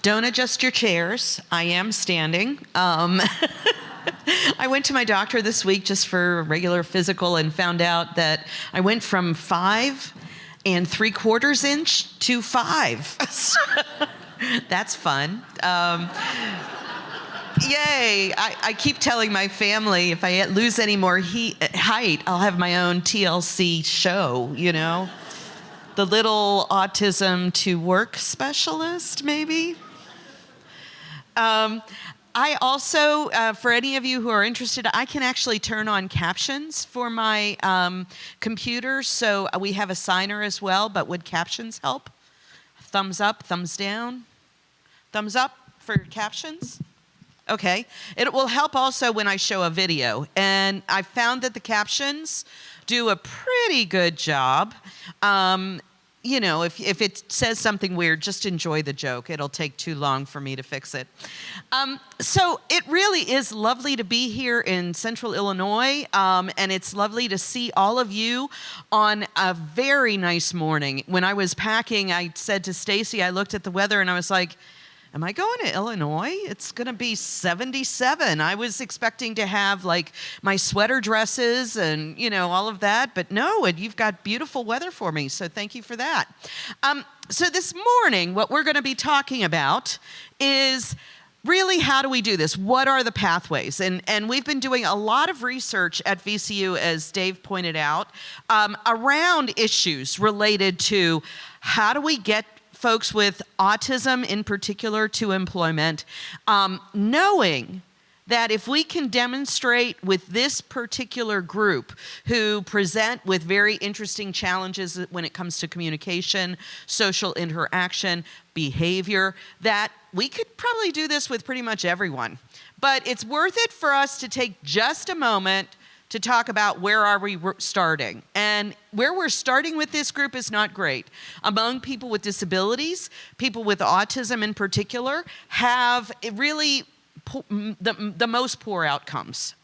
Don't adjust your chairs. I am standing. I went to my doctor this week just for a regular physical and found out that I went from 5 3/4 inch to 5. That's fun. Yay. I keep telling my family if I lose any more height, I'll have my own TLC show, you know? The little autism to work specialist, maybe? I also, for any of you who are interested, I can actually turn on captions for my computer. So we have a signer as well, but would captions help? Thumbs up, thumbs down? Thumbs up for captions? Okay. It will help also when I show a video. And I found that the captions do a pretty good job. You know, if it says something weird, just enjoy the joke. It'll take too long for me to fix it. So it really is lovely to be here in Central Illinois, and it's lovely to see all of you on a very nice morning. When I was packing, I said to Stacy, I looked at the weather and I was like, am I going to Illinois? It's going to be 77. I was expecting to have like my sweater dresses and, you know, all of that. But no, and you've got beautiful weather for me. So thank you for that. So this morning, what we're going to be talking about is really how do we do this? What are the pathways? And we've been doing a lot of research at VCU, as Dave pointed out, around issues related to how do we get folks with autism in particular to employment, knowing that if we can demonstrate with this particular group who present with very interesting challenges when it comes to communication, social interaction, behavior, that we could probably do this with pretty much everyone. But it's worth it for us to take just a moment to talk about where are we starting. And where we're starting with this group is not great. Among people with disabilities, people with autism in particular, have really the most poor outcomes,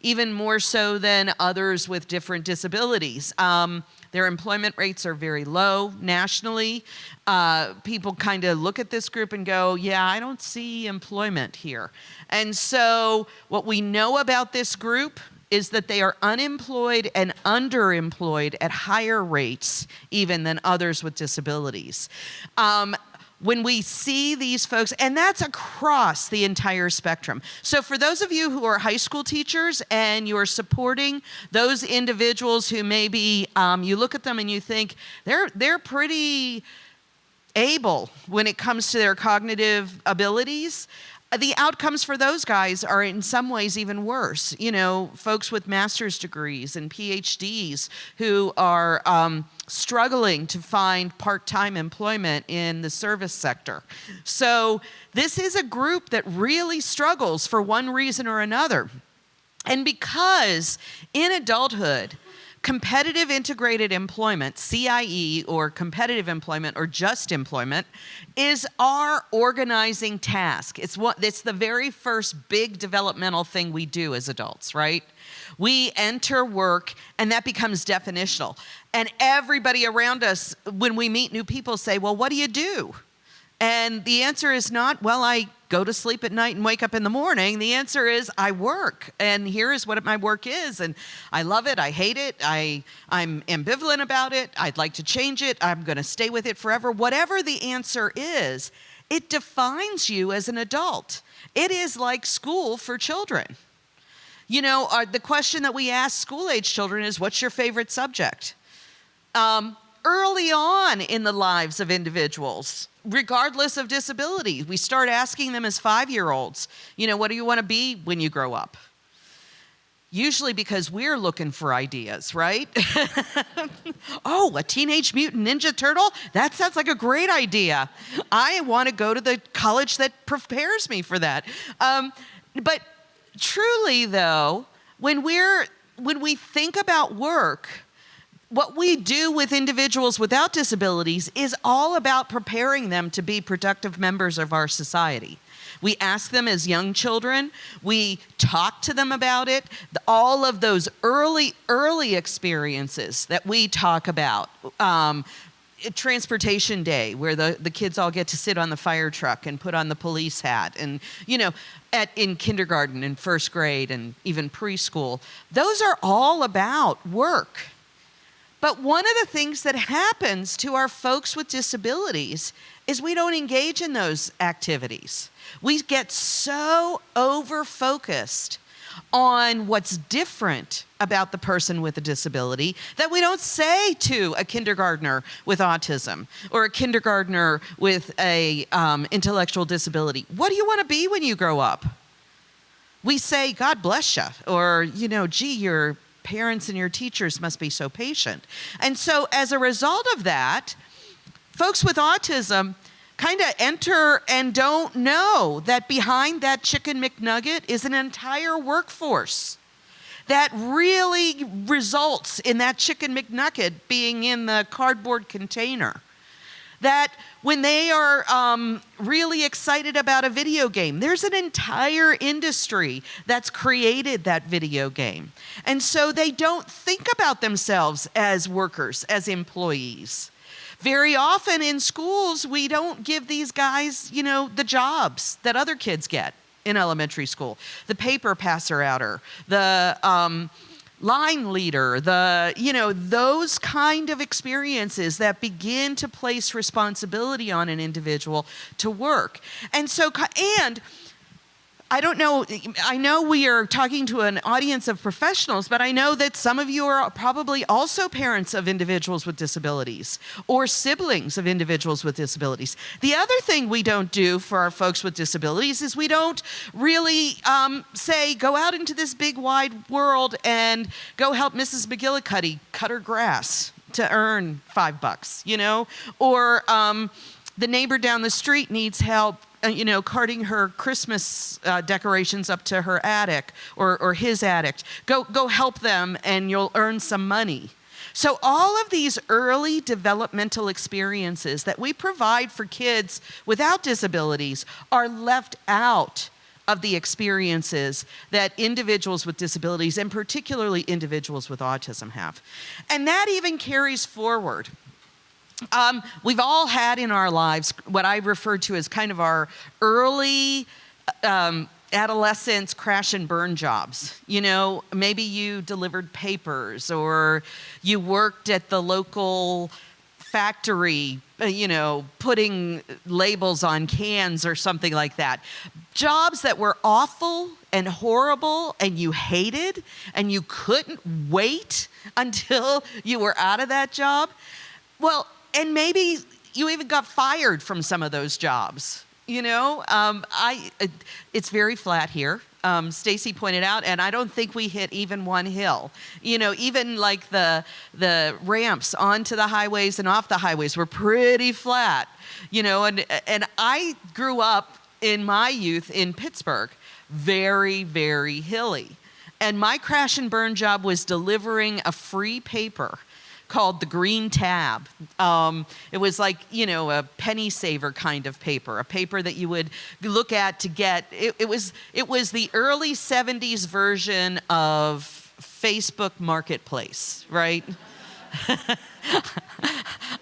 even more so than others with different disabilities. Their employment rates are very low nationally. People kind of look at this group and go, yeah, I don't see employment here. And so what we know about this group is that they are unemployed and underemployed at higher rates even than others with disabilities. When we see these folks, and that's across the entire spectrum. So for those of you who are high school teachers and you are supporting those individuals who maybe you look at them and you think they're pretty able when it comes to their cognitive abilities, the outcomes for those guys are in some ways even worse. You know, folks with master's degrees and PhDs who are struggling to find part-time employment in the service sector. So this is a group that really struggles for one reason or another. And because in adulthood, competitive integrated employment, CIE, or competitive employment, or just employment, is our organizing task. It's the very first big developmental thing we do as adults, right? We enter work, and that becomes definitional. And everybody around us, when we meet new people, say, well, what do you do? And the answer is not, well, I go to sleep at night and wake up in the morning. The answer is, I work, and here is what my work is, and I love it, I hate it, I'm ambivalent about it, I'd like to change it, I'm going to stay with it forever. Whatever the answer is, it defines you as an adult. It is like school for children. You know, the question that we ask school-age children is, what's your favorite subject? Early on in the lives of individuals, regardless of disability, we start asking them as 5-year-olds, you know, what do you want to be when you grow up? Usually because we're looking for ideas, right? Oh, a Teenage Mutant Ninja Turtle? That sounds like a great idea. I want to go to the college that prepares me for that. But truly, though, when we think about work, what we do with individuals without disabilities is all about preparing them to be productive members of our society. We ask them as young children, we talk to them about it, all of those early experiences that we talk about, transportation day where the kids all get to sit on the fire truck and put on the police hat, and in kindergarten and first grade and even preschool. Those are all about work. But one of the things that happens to our folks with disabilities is we don't engage in those activities. We get so over-focused on what's different about the person with a disability that we don't say to a kindergartner with autism or a kindergartner with a intellectual disability, what do you want to be when you grow up? We say, God bless you, or, gee, your parents and your teachers must be so patient. And so as a result of that, folks with autism kind of enter and don't know that behind that chicken McNugget is an entire workforce that really results in that chicken McNugget being in the cardboard container. That when they are really excited about a video game, there's an entire industry that's created that video game. And so they don't think about themselves as workers, as employees. Very often in schools, we don't give these guys, the jobs that other kids get in elementary school. The paper passer outer, the line leader, those kind of experiences that begin to place responsibility on an individual to work. And I don't know, I know we are talking to an audience of professionals, but I know that some of you are probably also parents of individuals with disabilities or siblings of individuals with disabilities. The other thing we don't do for our folks with disabilities is we don't really say, go out into this big wide world and go help Mrs. McGillicuddy cut her grass to earn $5, Or the neighbor down the street needs help carting her Christmas decorations up to her attic or his attic. Go help them and you'll earn some money. So all of these early developmental experiences that we provide for kids without disabilities are left out of the experiences that individuals with disabilities, and particularly individuals with autism, have. And that even carries forward. We've all had in our lives what I refer to as kind of our early adolescence crash and burn jobs. Maybe you delivered papers or you worked at the local factory, putting labels on cans or something like that. Jobs that were awful and horrible and you hated and you couldn't wait until you were out of that job. Well, and maybe you even got fired from some of those jobs. It's very flat here. Stacy pointed out, and I don't think we hit even one hill. Even like the ramps onto the highways and off the highways were pretty flat. And I grew up in my youth in Pittsburgh, very, very hilly. And my crash and burn job was delivering a free paper called the Green Tab. It was like, a penny saver kind of paper, a paper that you would look at to get, it was the early 70s version of Facebook Marketplace, right?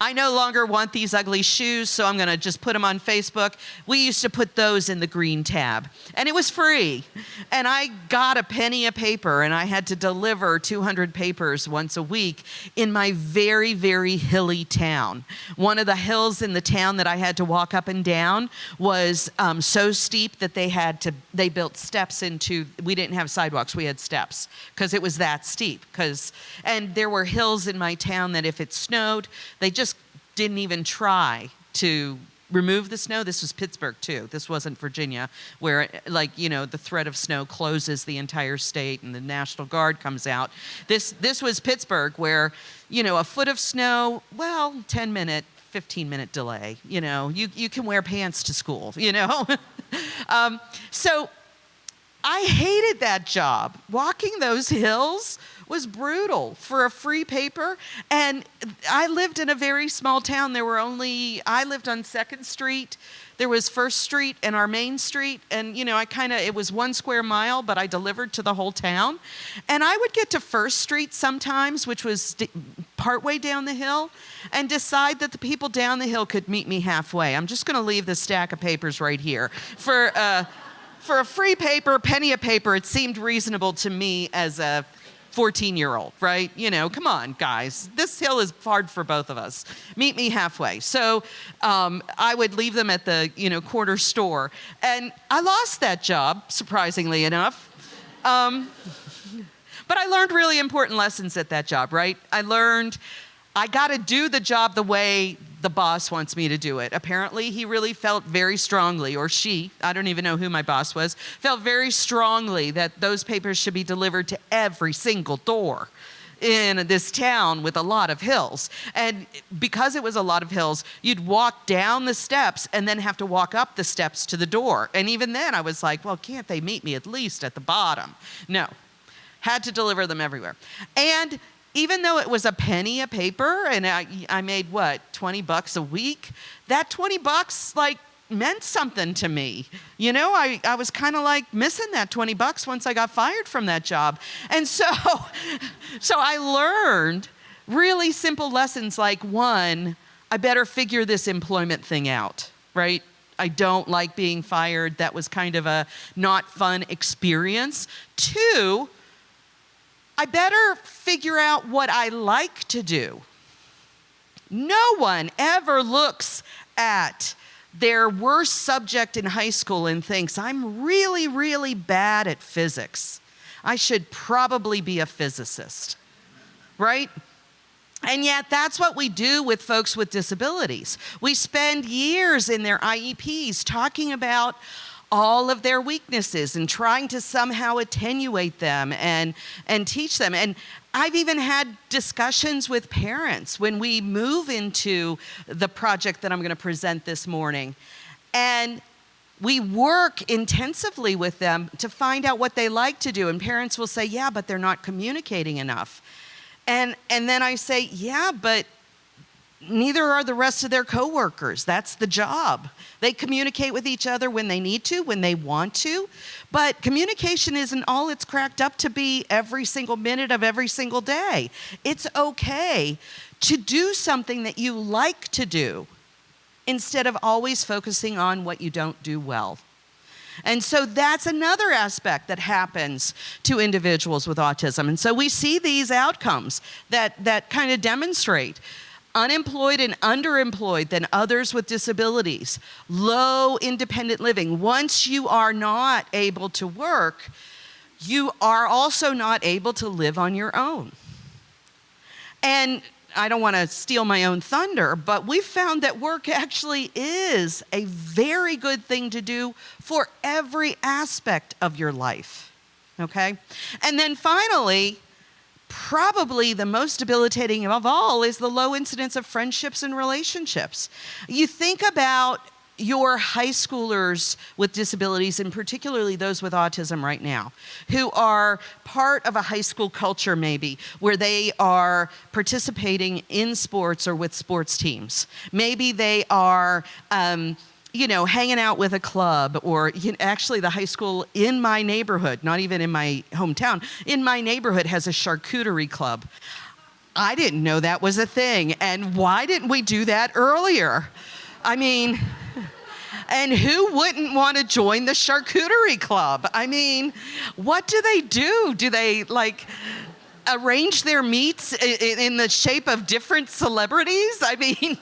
I no longer want these ugly shoes, so I'm going to just put them on Facebook. We used to put those in the Green Tab, and it was free. And I got a penny a paper, and I had to deliver 200 papers once a week in my very, very hilly town. One of the hills in the town that I had to walk up and down was so steep that they built steps into, we didn't have sidewalks, we had steps, because it was that steep. And there were hills in my town that if it snowed, they just didn't even try to remove the snow. This was Pittsburgh too. This wasn't Virginia, where the threat of snow closes the entire state and the National Guard comes out. This was Pittsburgh, where a foot of snow, 10-minute, 15-minute delay. You can wear pants to school. So I hated that job. Walking those hills was brutal for a free paper. And I lived in a very small town. I lived on 2nd Street. There was 1st Street and our main street. And, it was 1 square mile, but I delivered to the whole town. And I would get to 1st Street sometimes, which was partway down the hill and decide that the people down the hill could meet me halfway. I'm just going to leave this stack of papers right here. For a free paper, penny a paper, it seemed reasonable to me as a 14-year-old, right? You know, come on, guys. This hill is hard for both of us. Meet me halfway. So I would leave them at the, corner store. And I lost that job, surprisingly enough. But I learned really important lessons at that job, right? I learned I got to do the job the way the boss wants me to do it. Apparently, he really felt very strongly, or she, I don't even know who my boss was, felt very strongly that those papers should be delivered to every single door in this town with a lot of hills. And because it was a lot of hills, you'd walk down the steps and then have to walk up the steps to the door. And even then, I was like, well, can't they meet me at least at the bottom? No. Had to deliver them everywhere. And even though it was a penny a paper and I made, $20 a week, that $20 meant something to me. I was kind of missing that $20 once I got fired from that job. And so I learned really simple lessons like, one, I better figure this employment thing out, right? I don't like being fired. That was kind of a not fun experience. Two, I better figure out what I like to do. No one ever looks at their worst subject in high school and thinks, I'm really, really bad at physics. I should probably be a physicist, right? And yet that's what we do with folks with disabilities. We spend years in their IEPs talking about all of their weaknesses and trying to somehow attenuate them and teach them. And I've even had discussions with parents when we move into the project that I'm going to present this morning. And we work intensively with them to find out what they like to do. And parents will say, yeah, but they're not communicating enough. And then I say, yeah, but neither are the rest of their coworkers. That's the job. They communicate with each other when they need to, when they want to. But communication isn't all it's cracked up to be every single minute of every single day. It's okay to do something that you like to do instead of always focusing on what you don't do well. And so that's another aspect that happens to individuals with autism. And so we see these outcomes that kind of demonstrate unemployed and underemployed than others with disabilities, low independent living. Once you are not able to work, you are also not able to live on your own. And I don't want to steal my own thunder, but we've found that work actually is a very good thing to do for every aspect of your life, okay? And then finally, probably the most debilitating of all is the low incidence of friendships and relationships. You think about your high schoolers with disabilities, and particularly those with autism right now, who are part of a high school culture maybe, where they are participating in sports or with sports teams. Maybe they are hanging out with a club, or actually the high school in my neighborhood, not even in my hometown, in my neighborhood has a charcuterie club. I didn't know that was a thing. And why didn't we do that earlier? I mean, and who wouldn't want to join the charcuterie club? I mean, what do they do? Do they arrange their meats in the shape of different celebrities? I mean,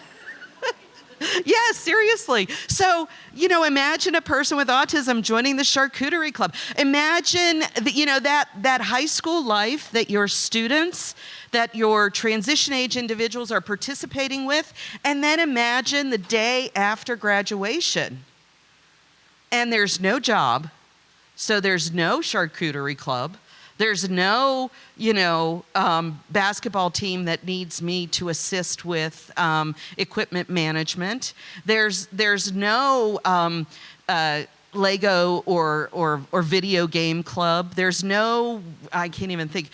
yeah, seriously. So, imagine a person with autism joining the charcuterie club. Imagine, that high school life that your students, that your transition age individuals are participating with, and then imagine the day after graduation. And there's no job, so there's no charcuterie club. There's no, basketball team that needs me to assist with equipment management. There's no Lego or video game club. There's no, I can't even think,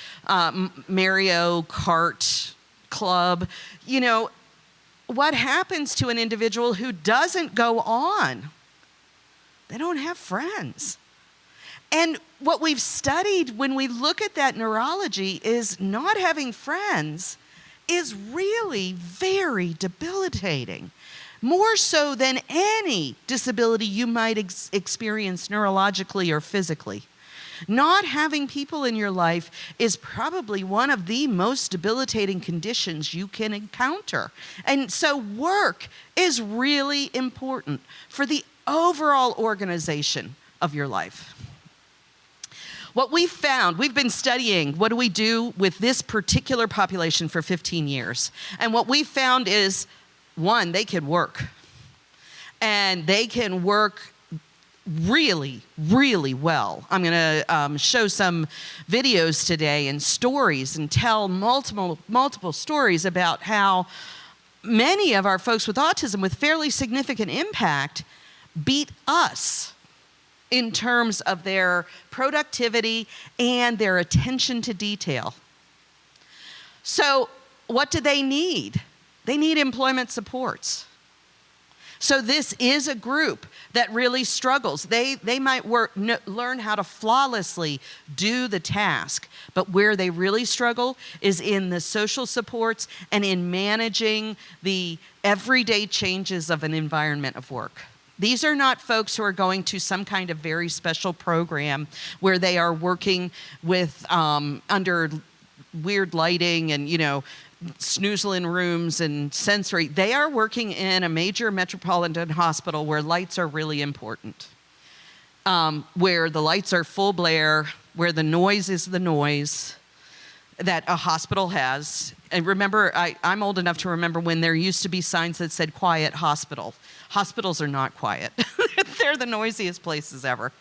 Mario Kart club. What happens to an individual who doesn't go on? They don't have friends. And what we've studied when we look at that neurology is not having friends is really very debilitating, more so than any disability you might experience neurologically or physically. Not having people in your life is probably one of the most debilitating conditions you can encounter. And so work is really important for the overall organization of your life. What we've found, we've been studying what do we do with this particular population for 15 years. And what we found is, one, they can work. And they can work really, really well. I'm going to show some videos today and stories and tell multiple stories about how many of our folks with autism with fairly significant impact beat us in terms of their productivity and their attention to detail. So what do they need? They need employment supports. So this is a group that really struggles. They might learn how to flawlessly do the task, but where they really struggle is in the social supports and in managing the everyday changes of an environment of work. These are not folks who are going to some kind of very special program where they are working with under weird lighting and, snoozling rooms and sensory. They are working in a major metropolitan hospital where lights are really important, where the lights are full blare, where the noise is the noise that a hospital has. And remember, I'm old enough to remember when there used to be signs that said quiet hospital. Hospitals are not quiet. They're the noisiest places ever.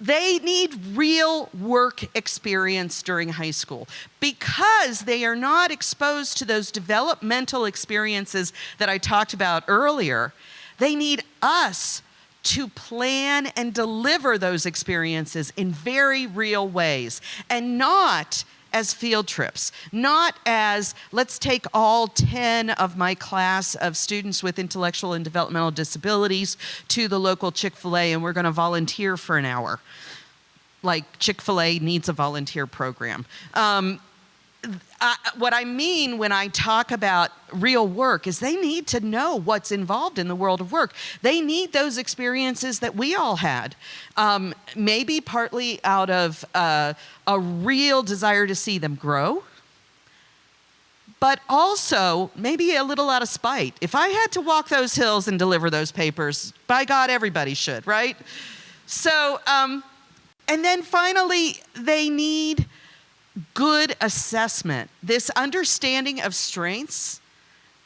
They need real work experience during high school because they are not exposed to those developmental experiences that I talked about earlier. They need us to plan and deliver those experiences in very real ways, and not as field trips, not as let's take all 10 of my class of students with intellectual and developmental disabilities to the local Chick-fil-A and we're going to volunteer for an hour. Like Chick-fil-A needs a volunteer program. What I mean when I talk about real work is they need to know what's involved in the world of work. They need those experiences that we all had, maybe partly out of a real desire to see them grow, but also maybe a little out of spite. If I had to walk those hills and deliver those papers, by God, everybody should, right? So, and then finally, they need good assessment. This understanding of strengths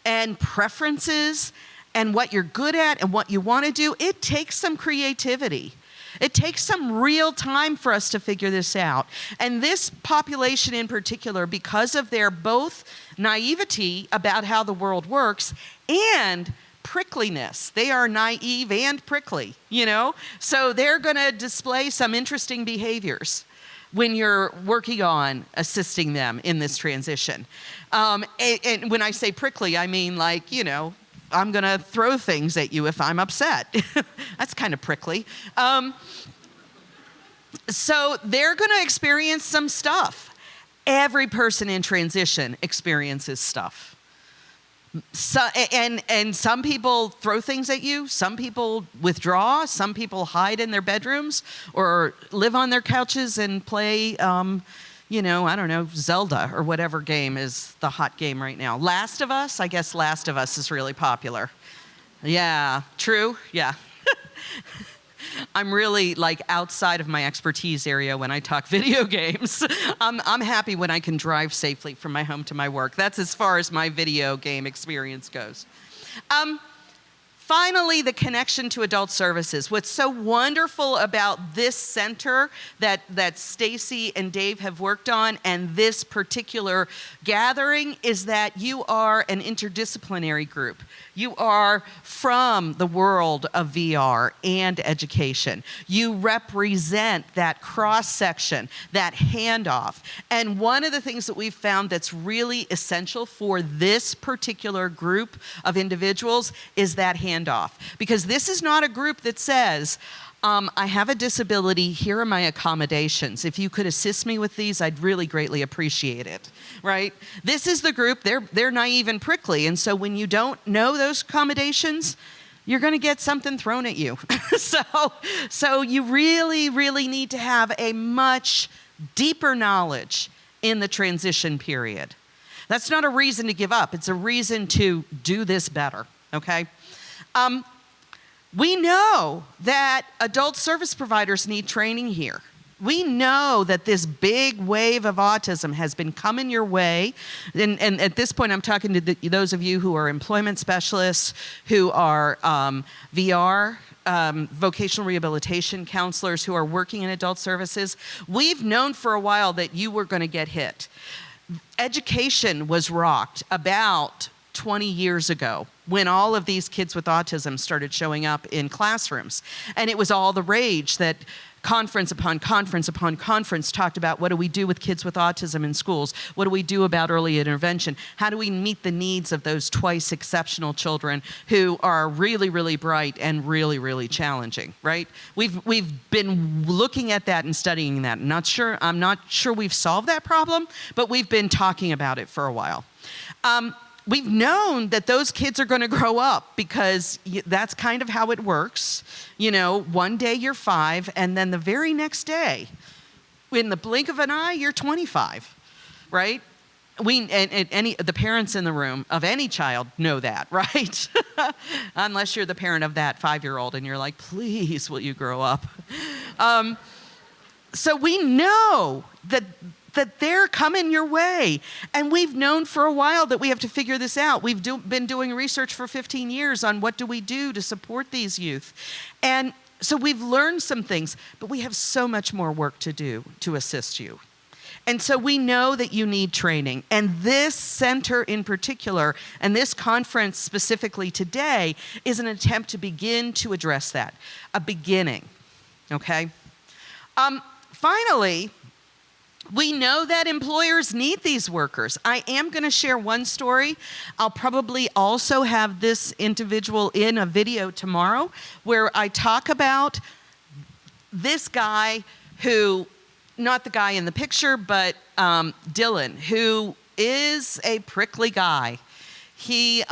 and preferences and what you're good at and what you want to do, it takes some creativity. It takes some real time for us to figure this out. And this population in particular, because of their both naivety about how the world works and prickliness. They are naive and prickly, So they're going to display some interesting behaviors when you're working on assisting them in this transition. And when I say prickly, I mean I'm going to throw things at you if I'm upset. That's kind of prickly. So they're going to experience some stuff. Every person in transition experiences stuff. So, and some people throw things at you, some people withdraw, some people hide in their bedrooms or live on their couches and play, I don't know, Zelda or whatever game is the hot game right now. Last of Us, I guess Last of Us is really popular. Yeah, true, yeah. I'm really outside of my expertise area when I talk video games. I'm happy when I can drive safely from my home to my work. That's as far as my video game experience goes. Finally, the connection to adult services. What's so wonderful about this center that Stacy and Dave have worked on and this particular gathering is that you are an interdisciplinary group. You are from the world of VR and education. You represent that cross-section, that handoff. And one of the things that we've found that's really essential for this particular group of individuals is that handoff. Because this is not a group that says, I have a disability. Here are my accommodations. If you could assist me with these, I'd really greatly appreciate it, right? This is the group. They're naive and prickly. And so when you don't know those accommodations, you're going to get something thrown at you. So you really, really need to have a much deeper knowledge in the transition period. That's not a reason to give up. It's a reason to do this better, okay? We know that adult service providers need training here. We know that this big wave of autism has been coming your way. And at this point, I'm talking to those of you who are employment specialists, who are VR, vocational rehabilitation counselors who are working in adult services. We've known for a while that you were going to get hit. Education was rocked about 20 years ago when all of these kids with autism started showing up in classrooms. And it was all the rage that conference upon conference upon conference talked about, what do we do with kids with autism in schools? What do we do about early intervention? How do we meet the needs of those twice exceptional children who are really, really bright and really, really challenging, right? We've been looking at that and studying that. I'm not sure we've solved that problem, but we've been talking about it for a while. We've known that those kids are going to grow up because that's kind of how it works. You know, one day you're 5, and then the very next day, in the blink of an eye, you're 25, right? The parents in the room of any child know that, right? Unless you're the parent of that 5-year-old and you're like, please, will you grow up? So we know that they're coming your way. And we've known for a while that we have to figure this out. We've been doing research for 15 years on what do we do to support these youth. And so we've learned some things, but we have so much more work to do to assist you. And so we know that you need training. And this center in particular, and this conference specifically today, is an attempt to begin to address that. A beginning, okay? Finally, we know that employers need these workers. I am going to share one story. I'll probably also have this individual in a video tomorrow where I talk about this guy who, not the guy in the picture, but Dylan, who is a prickly guy. He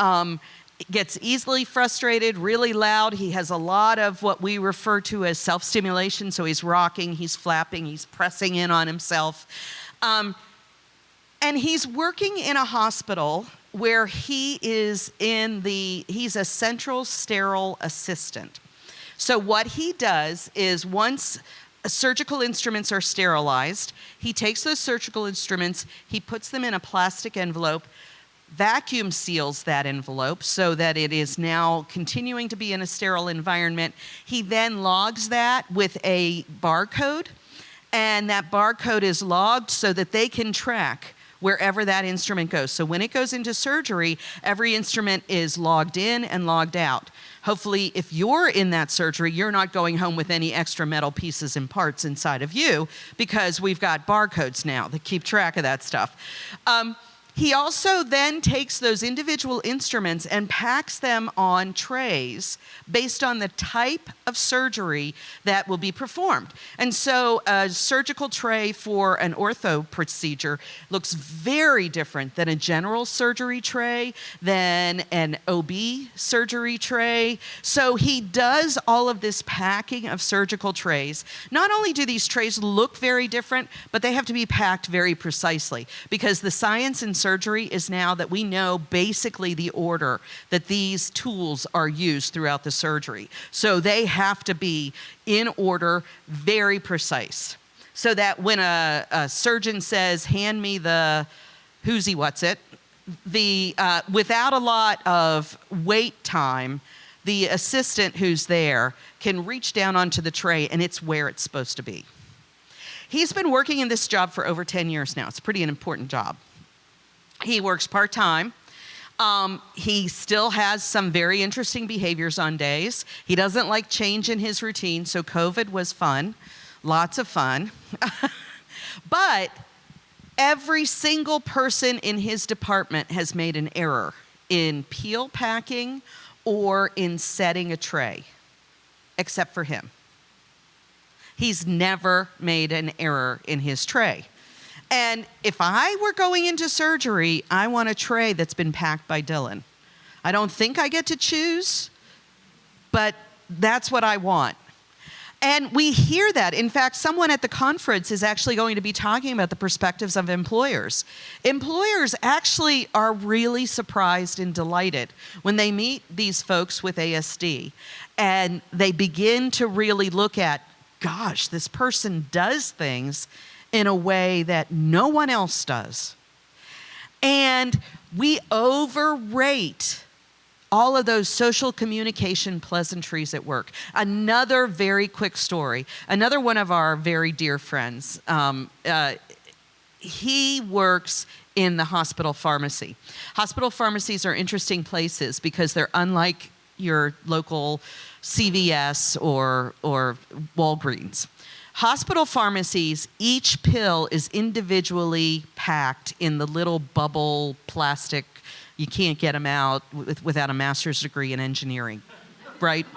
gets easily frustrated, really loud. He has a lot of what we refer to as self-stimulation. So he's rocking, he's flapping, he's pressing in on himself. And he's working in a hospital where he's a central sterile assistant. So what he does is once surgical instruments are sterilized, he takes those surgical instruments, he puts them in a plastic envelope, vacuum seals that envelope so that it is now continuing to be in a sterile environment. He then logs that with a barcode, and that barcode is logged so that they can track wherever that instrument goes. So when it goes into surgery, every instrument is logged in and logged out. Hopefully, if you're in that surgery, you're not going home with any extra metal pieces and parts inside of you, because we've got barcodes now that keep track of that stuff. He also then takes those individual instruments and packs them on trays based on the type of surgery that will be performed. And so a surgical tray for an ortho procedure looks very different than a general surgery tray, than an OB surgery tray. So he does all of this packing of surgical trays. Not only do these trays look very different, but they have to be packed very precisely, because the science in surgery is now that we know basically the order that these tools are used throughout the surgery. So they have to be in order, very precise, so that when a surgeon says, hand me the who's-y what's-it, without a lot of wait time, the assistant who's there can reach down onto the tray and it's where it's supposed to be. He's been working in this job for over 10 years now. It's pretty an important job. He works part-time. He still has some very interesting behaviors on days. He doesn't like change in his routine, so COVID was fun, lots of fun. But every single person in his department has made an error in peel packing or in setting a tray, except for him. He's never made an error in his tray. And if I were going into surgery, I want a tray that's been packed by Dylan. I don't think I get to choose, but that's what I want. And we hear that. In fact, someone at the conference is actually going to be talking about the perspectives of employers. Employers actually are really surprised and delighted when they meet these folks with ASD and they begin to really look at, gosh, this person does things in a way that no one else does. And we overrate all of those social communication pleasantries at work. Another very quick story. Another one of our very dear friends, he works in the hospital pharmacy. Hospital pharmacies are interesting places because they're unlike your local CVS or Walgreens. Hospital pharmacies, each pill is individually packed in the little bubble plastic. You can't get them out without a master's degree in engineering, right?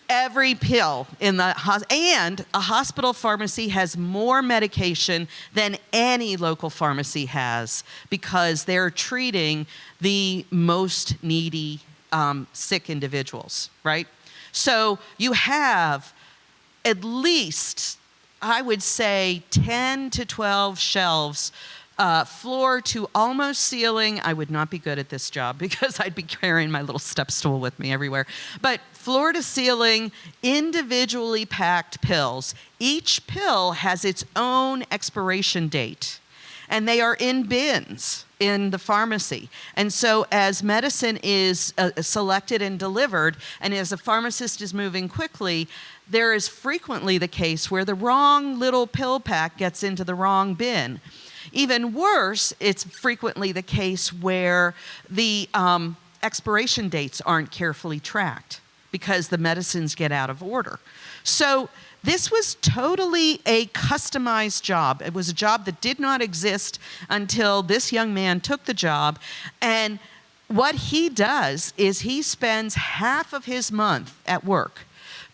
Every pill in the and a hospital pharmacy has more medication than any local pharmacy has because they're treating the most needy sick individuals, right? So you have at least, I would say, 10 to 12 shelves, floor to almost ceiling. I would not be good at this job because I'd be carrying my little step stool with me everywhere. But floor to ceiling, individually packed pills. Each pill has its own expiration date, and they are in bins in the pharmacy. And so as medicine is selected and delivered, and as a pharmacist is moving quickly, there is frequently the case where the wrong little pill pack gets into the wrong bin. Even worse, it's frequently the case where the expiration dates aren't carefully tracked because the medicines get out of order. So this was totally a customized job. It was a job that did not exist until this young man took the job. And what he does is he spends half of his month at work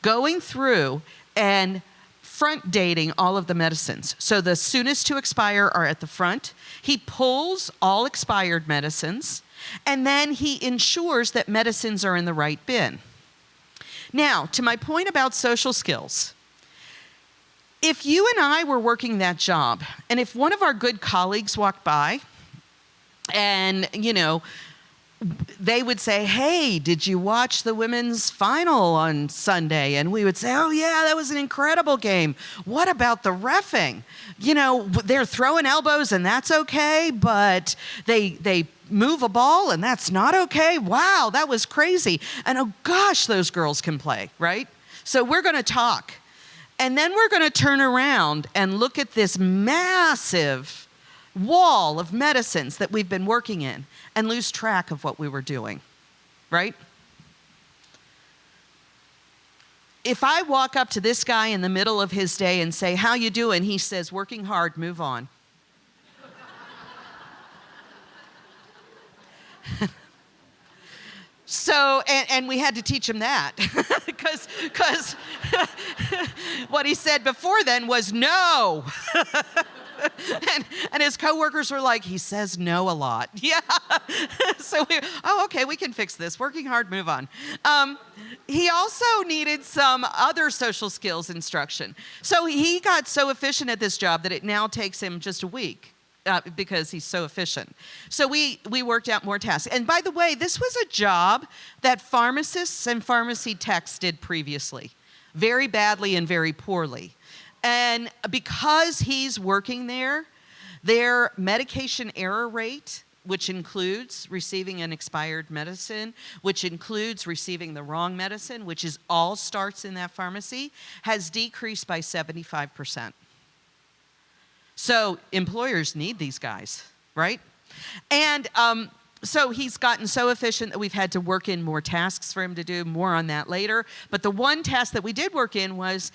going through and front dating all of the medicines. So the soonest to expire are at the front. He pulls all expired medicines, and then he ensures that medicines are in the right bin. Now, to my point about social skills, if you and I were working that job, and if one of our good colleagues walked by and, they would say, hey, did you watch the women's final on Sunday? And we would say, oh, yeah, that was an incredible game. What about the reffing? They're throwing elbows and that's okay, but they move a ball and that's not okay. Wow, that was crazy. And oh, gosh, those girls can play, right? So we're going to talk. And then we're going to turn around and look at this massive wall of medicines that we've been working in and lose track of what we were doing, right? If I walk up to this guy in the middle of his day and say, how you doing? He says, working hard, move on. So, and we had to teach him that because what he said before then was no. And his coworkers were like, he says no a lot. Yeah. So okay, we can fix this. Working hard, move on. He also needed some other social skills instruction. So he got so efficient at this job that it now takes him just a week. Because he's so efficient. So we worked out more tasks. And by the way, this was a job that pharmacists and pharmacy techs did previously, very badly and very poorly. And because he's working there, their medication error rate, which includes receiving an expired medicine, which includes receiving the wrong medicine, which is all starts in that pharmacy, has decreased by 75%. So employers need these guys, right? And so he's gotten so efficient that we've had to work in more tasks for him to do, more on that later. But the one task that we did work in was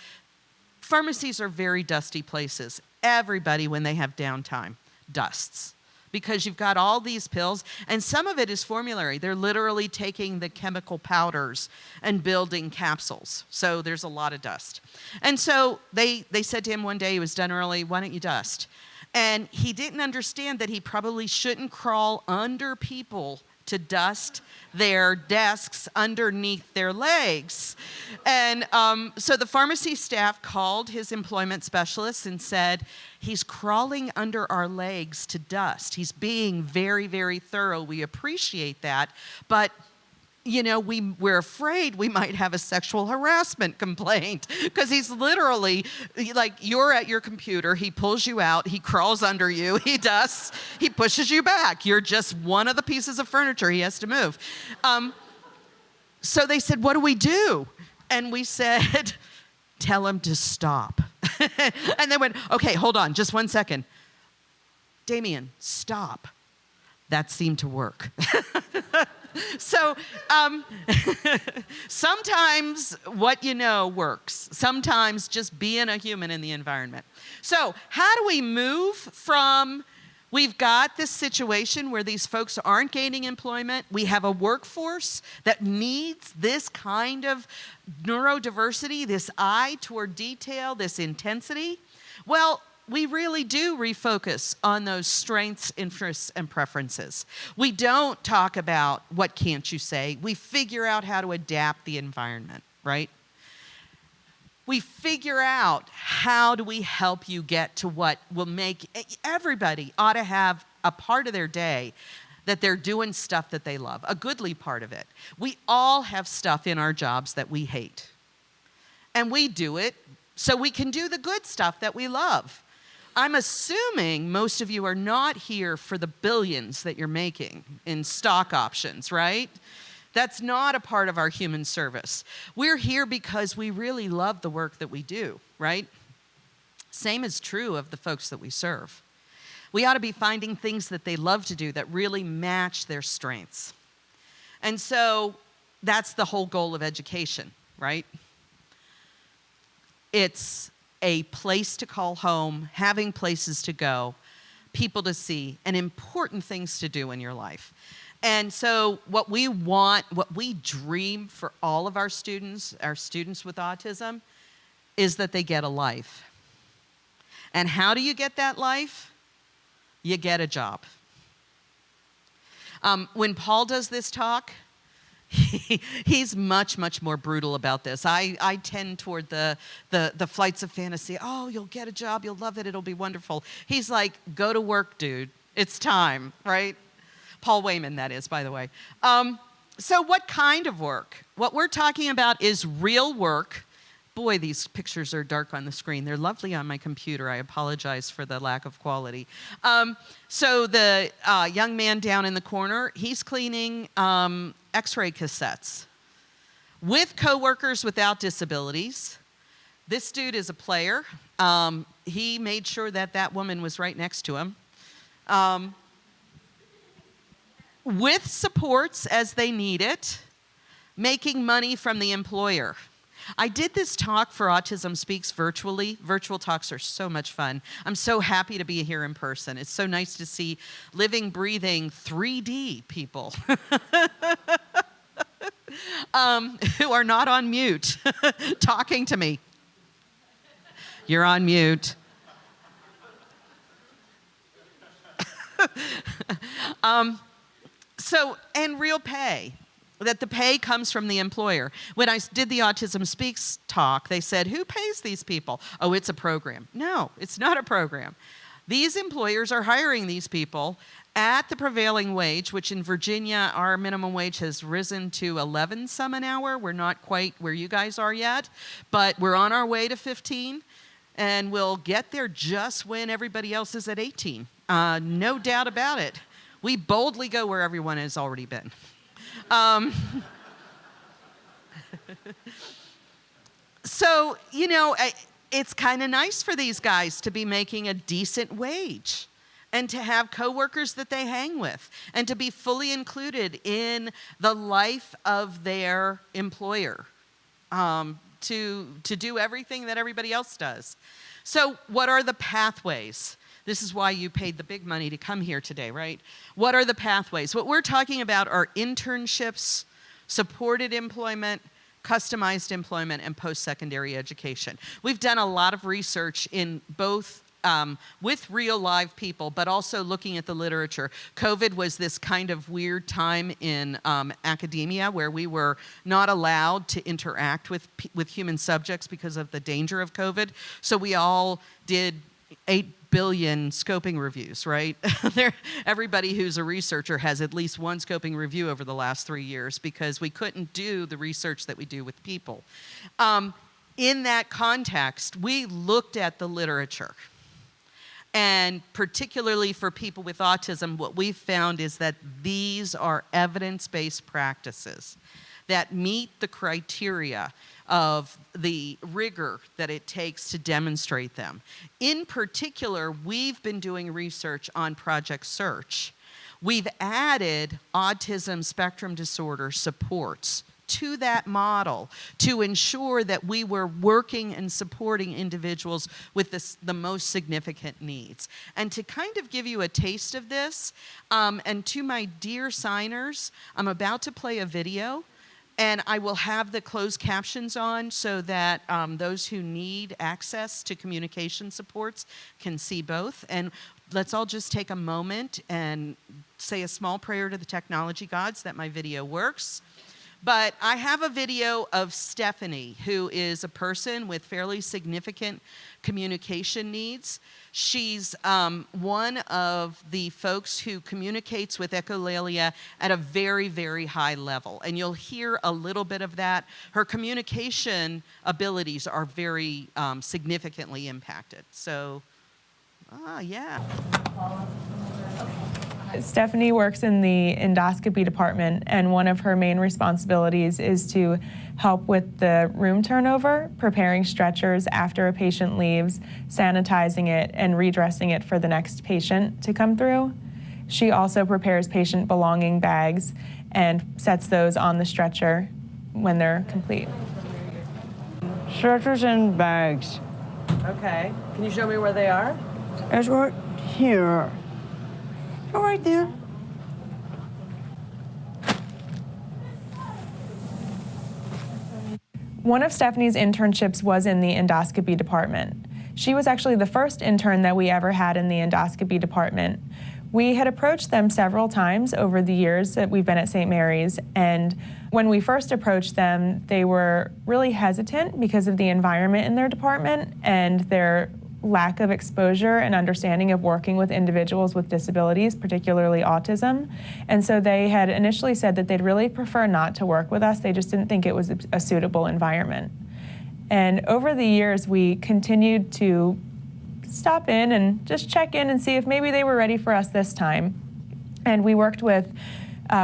pharmacies are very dusty places. Everybody, when they have downtime, dusts. because you've got all these pills, and some of it is formulary. They're literally taking the chemical powders and building capsules. So there's a lot of dust. And so they said to him one day, he was done early, why don't you dust? And he didn't understand that he probably shouldn't crawl under people to dust their desks underneath their legs. And so the pharmacy staff called his employment specialist and said, he's crawling under our legs to dust. He's being very, very thorough. We appreciate that. But you know, we're afraid we might have a sexual harassment complaint because he's literally, like, you're at your computer, he pulls you out, he crawls under you, he dusts, he pushes you back. You're just one of the pieces of furniture he has to move. So they said, what do we do? And we said, tell him to stop. And they went, okay, hold on, just 1 second. Damien, stop. That seemed to work. So sometimes what you know works. Sometimes just being a human in the environment. So how do we move from, we've got this situation where these folks aren't gaining employment. We have a workforce that needs this kind of neurodiversity, this eye toward detail, this intensity. Well, we really do refocus on those strengths, interests, and preferences. We don't talk about what can't you say. We figure out how to adapt the environment, right? We figure out how do we help you get to what will make, everybody ought to have a part of their day that they're doing stuff that they love, a goodly part of it. We all have stuff in our jobs that we hate. And we do it so we can do the good stuff that we love. I'm assuming most of you are not here for the billions that you're making in stock options, right? That's not a part of our human service. We're here because we really love the work that we do, right? Same is true of the folks that we serve. We ought to be finding things that they love to do that really match their strengths. And so that's the whole goal of education, right? It's a place to call home, having places to go, people to see, and important things to do in your life. And so what we want, what we dream for all of our students with autism, is that they get a life. And how do you get that life? You get a job. When Paul does this talk, he's much, much more brutal about this. I tend toward the flights of fantasy. Oh, you'll get a job, you'll love it, it'll be wonderful. He's like, go to work, dude. It's time, right? Paul Wayman, that is, by the way. So what kind of work? What we're talking about is real work. Boy, these pictures are dark on the screen. They're lovely on my computer. I apologize for the lack of quality. So the young man down in the corner, he's cleaning X-ray cassettes with coworkers without disabilities. This dude is a player. He made sure that that woman was right next to him. With supports as they need it, making money from the employer. I did this talk for Autism Speaks virtually. Virtual talks are so much fun. I'm so happy to be here in person. It's so nice to see living, breathing 3D people who are not on mute talking to me. You're on mute. And real pay. That the pay comes from the employer. When I did the Autism Speaks talk, they said, who pays these people? Oh, it's a program. No, it's not a program. These employers are hiring these people at the prevailing wage, which in Virginia, our minimum wage has risen to 11 some an hour. We're not quite where you guys are yet, but we're on our way to 15, and we'll get there just when everybody else is at 18. No doubt about it. We boldly go where everyone has already been. So, you know, it's kind of nice for these guys to be making a decent wage and to have coworkers that they hang with and to be fully included in the life of their employer, to do everything that everybody else does. So what are the pathways? This is why you paid the big money to come here today, right? What are the pathways? What we're talking about are internships, supported employment, customized employment, and post-secondary education. We've done a lot of research in both with real live people, but also looking at the literature. COVID was this kind of weird time in academia where we were not allowed to interact with human subjects because of the danger of COVID. So we all did 8 billion scoping reviews, right? Everybody who's a researcher has at least one scoping review over the last 3 years because we couldn't do the research that we do with people. In that context, we looked at the literature. And particularly for people with autism, what we've found is that these are evidence-based practices that meet the criteria of the rigor that it takes to demonstrate them. In particular, we've been doing research on Project Search. We've added autism spectrum disorder supports to that model to ensure that we were working and supporting individuals with the most significant needs. And to kind of give you a taste of this, and to my dear signers, I'm about to play a video, and I will have the closed captions on so that those who need access to communication supports can see both. And let's all just take a moment and say a small prayer to the technology gods that my video works. But I have a video of Stephanie, who is a person with fairly significant communication needs. She's one of the folks who communicates with echolalia at a very, very high level. And you'll hear a little bit of that. Her communication abilities are very significantly impacted. So, yeah. Stephanie works in the endoscopy department, and one of her main responsibilities is to help with the room turnover, preparing stretchers after a patient leaves, sanitizing it, and redressing it for the next patient to come through. She also prepares patient belonging bags and sets those on the stretcher when they're complete. Stretchers and bags. Okay. Can you show me where they are? It's right here. Go right there. One of Stephanie's internships was in the endoscopy department. She was actually the first intern that we ever had in the endoscopy department. We had approached them several times over the years that we've been at St. Mary's, and when we first approached them, they were really hesitant because of the environment in their department and their lack of exposure and understanding of working with individuals with disabilities, particularly autism. And so they had initially said that they'd really prefer not to work with us. They just didn't think it was a suitable environment. And over the years, we continued to stop in and just check in and see if maybe they were ready for us this time. And we worked with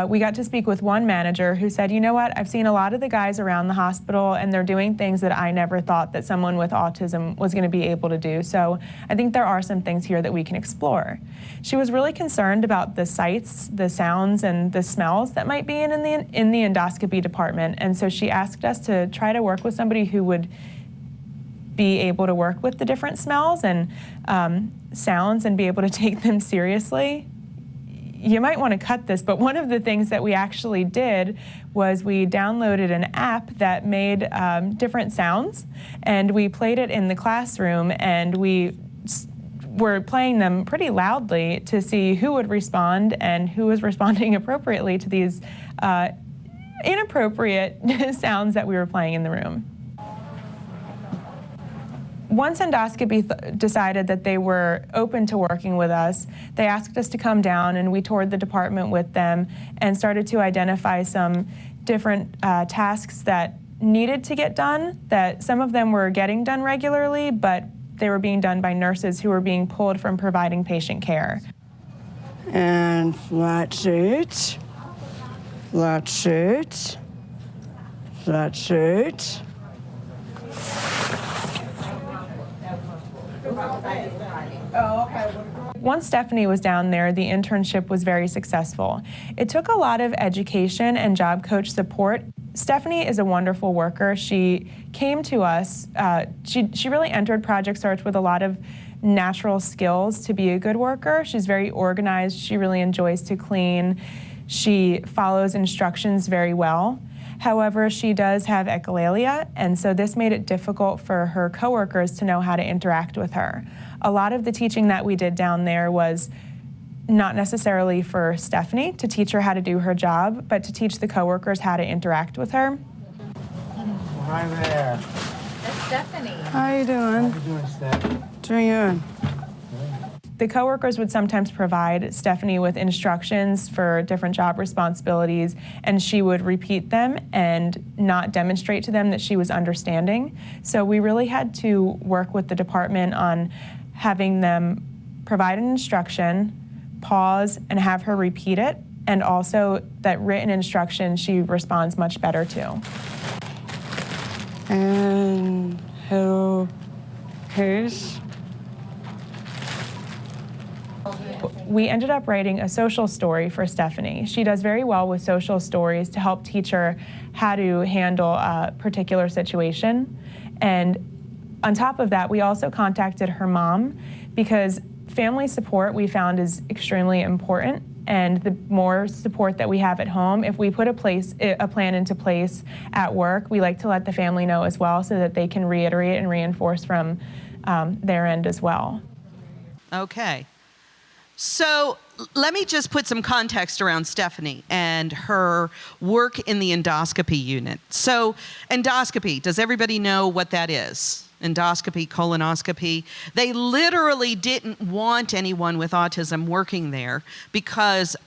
we got to speak with one manager who said, you know what, I've seen a lot of the guys around the hospital and they're doing things that I never thought that someone with autism was going to be able to do. So I think there are some things here that we can explore. She was really concerned about the sights, the sounds, and the smells that might be in the endoscopy department. And so she asked us to try to work with somebody who would be able to work with the different smells and sounds and be able to take them seriously. You might want to cut this, but one of the things that we actually did was we downloaded an app that made different sounds, and we played it in the classroom, and we were playing them pretty loudly to see who would respond and who was responding appropriately to these inappropriate sounds that we were playing in the room. Once endoscopy decided that they were open to working with us, they asked us to come down, and we toured the department with them and started to identify some different tasks that needed to get done, that some of them were getting done regularly, but they were being done by nurses who were being pulled from providing patient care. And flat sheet, flat sheet, flat sheet. Once Stephanie was down there, the internship was very successful. It took a lot of education and job coach support. Stephanie is a wonderful worker. She came to us, she really entered Project Search with a lot of natural skills to be a good worker. She's very organized. She really enjoys to clean. She follows instructions very well. However, she does have echolalia, and so this made it difficult for her coworkers to know how to interact with her. A lot of the teaching that we did down there was not necessarily for Stephanie to teach her how to do her job, but to teach the coworkers how to interact with her. Hi there. That's Stephanie. How you doing? How you doing, Steph? Doing good. The coworkers would sometimes provide Stephanie with instructions for different job responsibilities, and she would repeat them and not demonstrate to them that she was understanding. So we really had to work with the department on having them provide an instruction, pause, and have her repeat it, and also that written instruction she responds much better to. And hello, case. We ended up writing a social story for Stephanie. She does very well with social stories to help teach her how to handle a particular situation. And on top of that, we also contacted her mom because family support we found is extremely important. And the more support that we have at home, if we put a plan into place at work, we like to let the family know as well so that they can reiterate and reinforce from their end as well. Okay. So let me just put some context around Stephanie and her work in the endoscopy unit. So endoscopy, does everybody know what that is? Endoscopy, colonoscopy. They literally didn't want anyone with autism working there because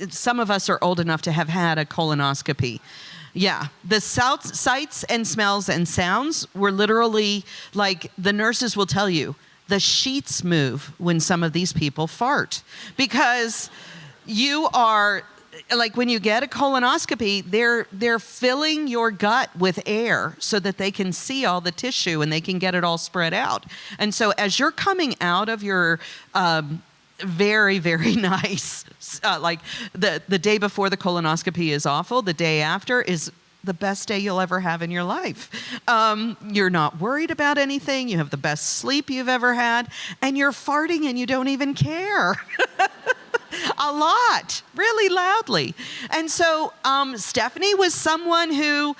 some of us are old enough to have had a colonoscopy. Yeah, the sights and smells and sounds were literally like the nurses will tell you, the sheets move when some of these people fart because you are, like when you get a colonoscopy, they're filling your gut with air so that they can see all the tissue and they can get it all spread out. And so as you're coming out of your very, very nice, like the day before the colonoscopy is awful, the day after is the best day you'll ever have in your life. You're not worried about anything. You have the best sleep you've ever had, and you're farting and you don't even care. A lot, really loudly. And so Stephanie was someone who,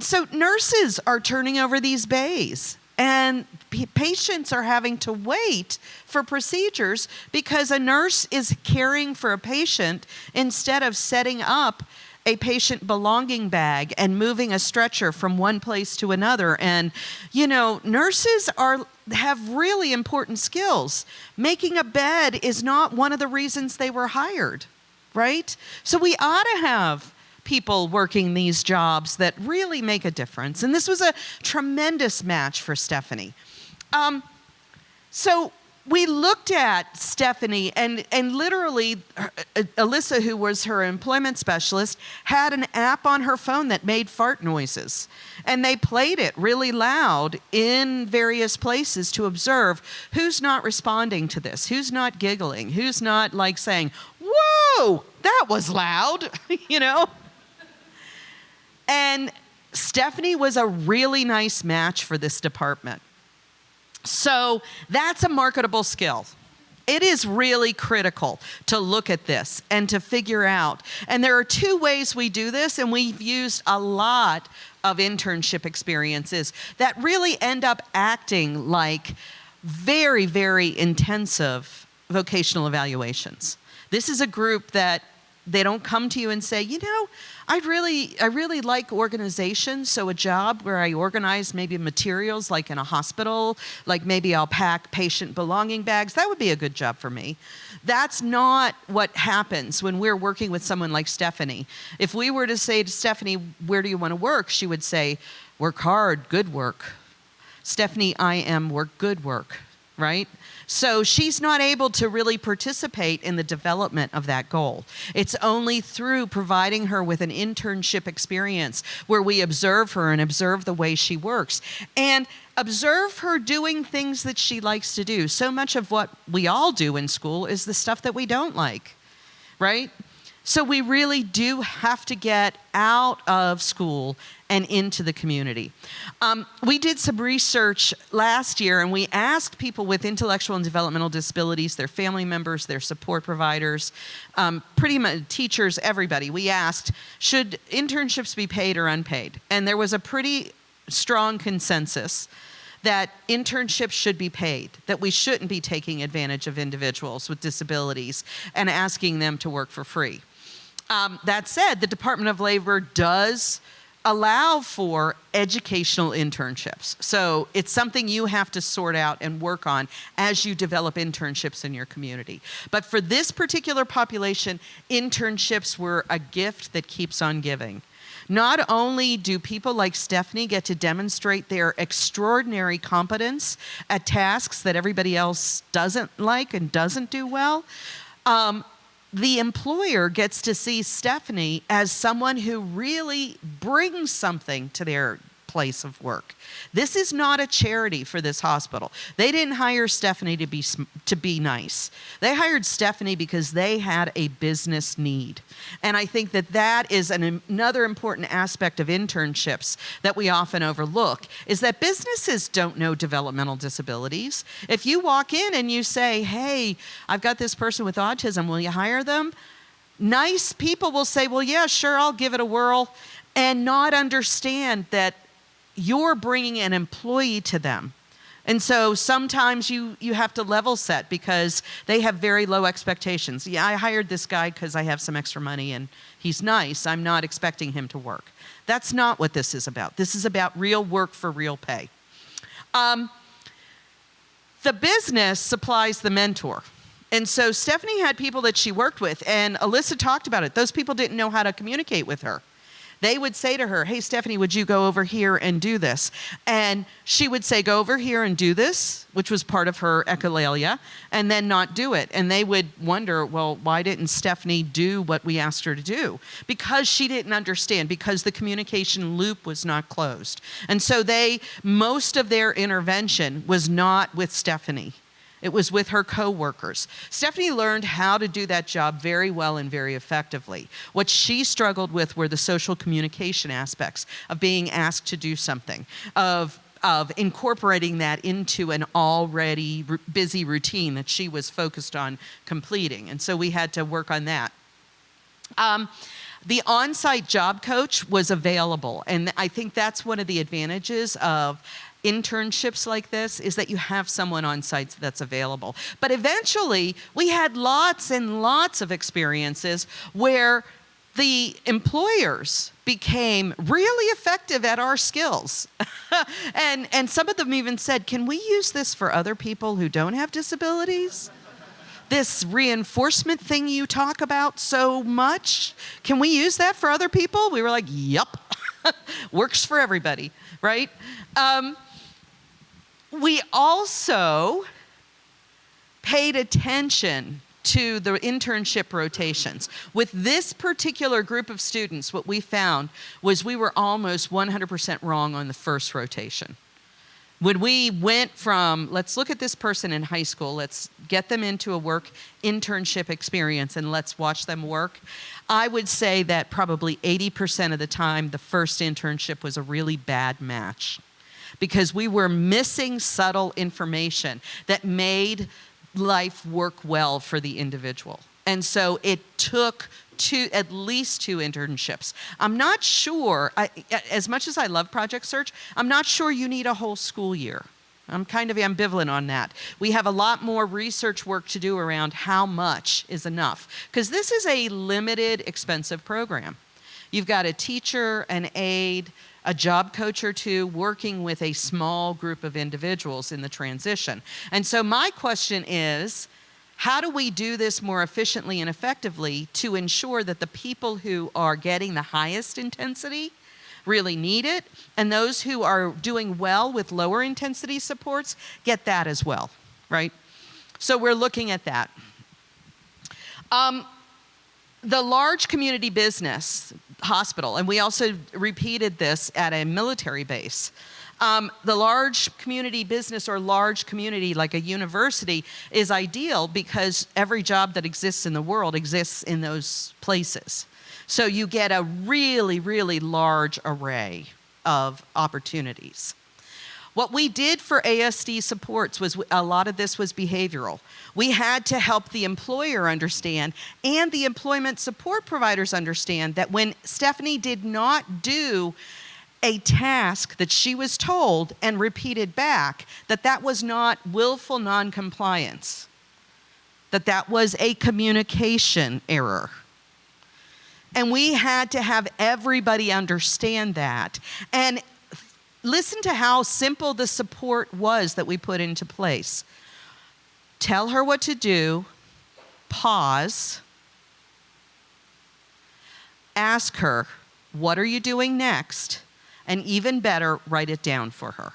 so nurses are turning over these bays, and patients are having to wait for procedures because a nurse is caring for a patient instead of setting up a patient belonging bag and moving a stretcher from one place to another. And, you know, nurses have really important skills. Making a bed is not one of the reasons they were hired, right? So we ought to have people working these jobs that really make a difference. And this was a tremendous match for Stephanie. So we looked at Stephanie, and literally Alyssa, who was her employment specialist, had an app on her phone that made fart noises. And they played it really loud in various places to observe who's not responding to this, who's not giggling, who's not like saying, whoa, that was loud, you know? And Stephanie was a really nice match for this department. So that's a marketable skill. It is really critical to look at this and to figure out. And there are two ways we do this, and we've used a lot of internship experiences that really end up acting like very, very intensive vocational evaluations. This is a group that they don't come to you and say, you know, I really like organization, so a job where I organize maybe materials like in a hospital, like maybe I'll pack patient belonging bags, that would be a good job for me. That's not what happens when we're working with someone like Stephanie. If we were to say to Stephanie, where do you want to work? She would say, work hard, good work. Stephanie, I am work, good work, right? So she's not able to really participate in the development of that goal. It's only through providing her with an internship experience where we observe her and observe the way she works and observe her doing things that she likes to do. So much of what we all do in school is the stuff that we don't like, right? So we really do have to get out of school and into the community. We did some research last year, and we asked people with intellectual and developmental disabilities, their family members, their support providers, pretty much teachers, everybody. We asked, should internships be paid or unpaid? And there was a pretty strong consensus that internships should be paid, that we shouldn't be taking advantage of individuals with disabilities and asking them to work for free. That said, the Department of Labor does allow for educational internships. So it's something you have to sort out and work on as you develop internships in your community. But for this particular population, internships were a gift that keeps on giving. Not only do people like Stephanie get to demonstrate their extraordinary competence at tasks that everybody else doesn't like and doesn't do well, the employer gets to see Stephanie as someone who really brings something to their place of work. This is not a charity for this hospital. They didn't hire Stephanie to be nice. They hired Stephanie because they had a business need. And I think that that is another important aspect of internships that we often overlook, is that businesses don't know developmental disabilities. If you walk in and you say, hey, I've got this person with autism, will you hire them? Nice people will say, well, yeah, sure, I'll give it a whirl, and not understand that you're bringing an employee to them. And so sometimes you have to level set because they have very low expectations. Yeah, I hired this guy because I have some extra money and he's nice. I'm not expecting him to work. That's not what this is about. This is about real work for real pay. The business supplies the mentor. And so Stephanie had people that she worked with, and Alyssa talked about it. Those people didn't know how to communicate with her. They would say to her, hey, Stephanie, would you go over here and do this? And she would say, go over here and do this, which was part of her echolalia, and then not do it. And they would wonder, well, why didn't Stephanie do what we asked her to do? Because she didn't understand, because the communication loop was not closed. And so most of their intervention was not with Stephanie. It was with her coworkers. Stephanie learned how to do that job very well and very effectively. What she struggled with were the social communication aspects of being asked to do something, of incorporating that into an already busy routine that she was focused on completing. And so we had to work on that. The on-site job coach was available, and I think that's one of the advantages of internships like this, is that you have someone on site that's available. But eventually, we had lots and lots of experiences where the employers became really effective at our skills. and some of them even said, can we use this for other people who don't have disabilities? This reinforcement thing you talk about so much, can we use that for other people? We were like, yup, works for everybody, right? We also paid attention to the internship rotations. With this particular group of students, what we found was we were almost 100% wrong on the first rotation. When we went from, let's look at this person in high school, let's get them into a work internship experience and let's watch them work, I would say that probably 80% of the time, the first internship was a really bad match, because we were missing subtle information that made life work well for the individual. And so it took at least 2 internships. I'm not sure, as much as I love Project Search, I'm not sure you need a whole school year. I'm kind of ambivalent on that. We have a lot more research work to do around how much is enough, because this is a limited, expensive program. You've got a teacher, an aide, a job coach or 2 working with a small group of individuals in the transition. And so my question is, how do we do this more efficiently and effectively to ensure that the people who are getting the highest intensity really need it, and those who are doing well with lower intensity supports get that as well, right? So we're looking at that. The large community business hospital, and we also repeated this at a military base. The large community business or large community like a university is ideal because every job that exists in the world exists in those places. So you get a really, really large array of opportunities. What we did for ASD supports was a lot of this was behavioral. We had to help the employer understand and the employment support providers understand that when Stephanie did not do a task that she was told and repeated back, that was not willful noncompliance, that was a communication error. And we had to have everybody understand that. And listen to how simple the support was that we put into place. Tell her what to do, pause, ask her, what are you doing next? And even better, write it down for her.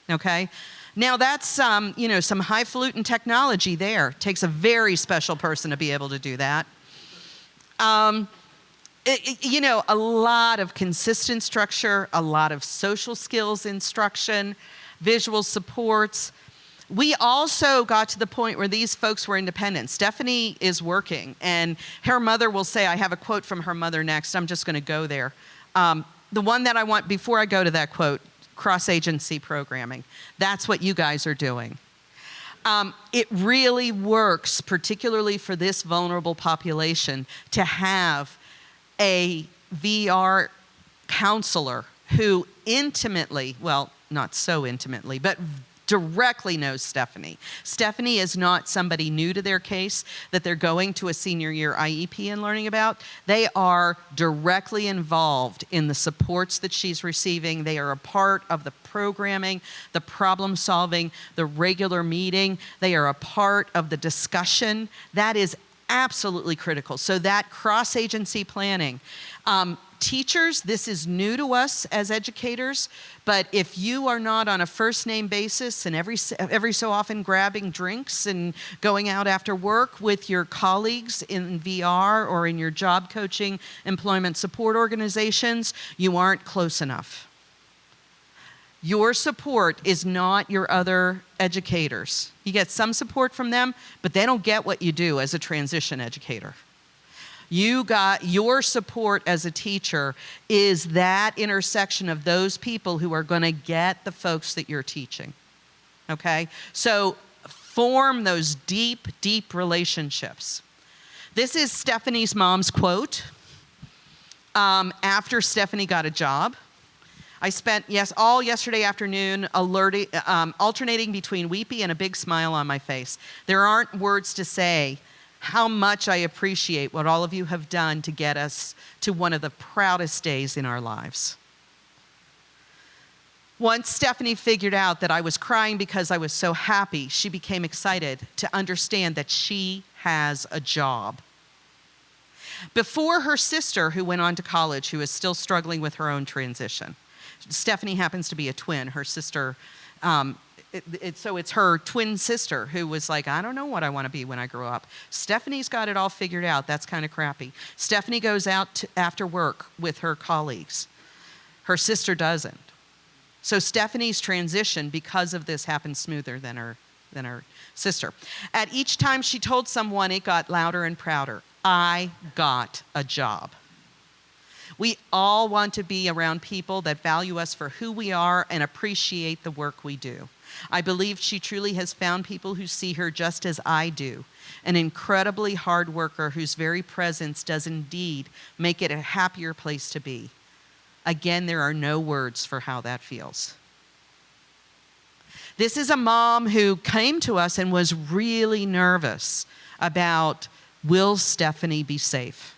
Okay? Now that's some highfalutin technology there. It takes a very special person to be able to do that. A lot of consistent structure, a lot of social skills instruction, visual supports. We also got to the point where these folks were independent. Stephanie is working, and her mother will say, I have a quote from her mother next. I'm just going to go there. The one that I want, before I go to that quote, cross-agency programming. That's what you guys are doing. It really works, particularly for this vulnerable population, to have a VR counselor who intimately, well, not so intimately, but directly knows Stephanie. Stephanie is not somebody new to their case that they're going to a senior year IEP and learning about. They are directly involved in the supports that she's receiving. They are a part of the programming, the problem solving, the regular meeting. They are a part of the discussion. That is absolutely critical. So that cross-agency planning. Teachers, this is new to us as educators, but if you are not on a first name basis and every so often grabbing drinks and going out after work with your colleagues in VR or in your job coaching employment support organizations, you aren't close enough. Your support is not your other educators. You get some support from them, but they don't get what you do as a transition educator. You got your support as a teacher is that intersection of those people who are going to get the folks that you're teaching. Okay? So form those deep, deep relationships. This is Stephanie's mom's quote after Stephanie got a job. I spent all yesterday afternoon alternating between weepy and a big smile on my face. There aren't words to say how much I appreciate what all of you have done to get us to one of the proudest days in our lives. Once Stephanie figured out that I was crying because I was so happy, she became excited to understand that she has a job. Before her sister, who went on to college, who is still struggling with her own transition. Stephanie happens to be a twin. Her sister, so it's her twin sister who was like, I don't know what I want to be when I grow up. Stephanie's got it all figured out. That's kind of crappy. Stephanie goes out after work with her colleagues. Her sister doesn't. So Stephanie's transition, because of this, happened smoother than her sister. At each time she told someone, it got louder and prouder. I got a job. We all want to be around people that value us for who we are and appreciate the work we do. I believe she truly has found people who see her just as I do, an incredibly hard worker whose very presence does indeed make it a happier place to be. Again, there are no words for how that feels. This is a mom who came to us and was really nervous about, will Stephanie be safe?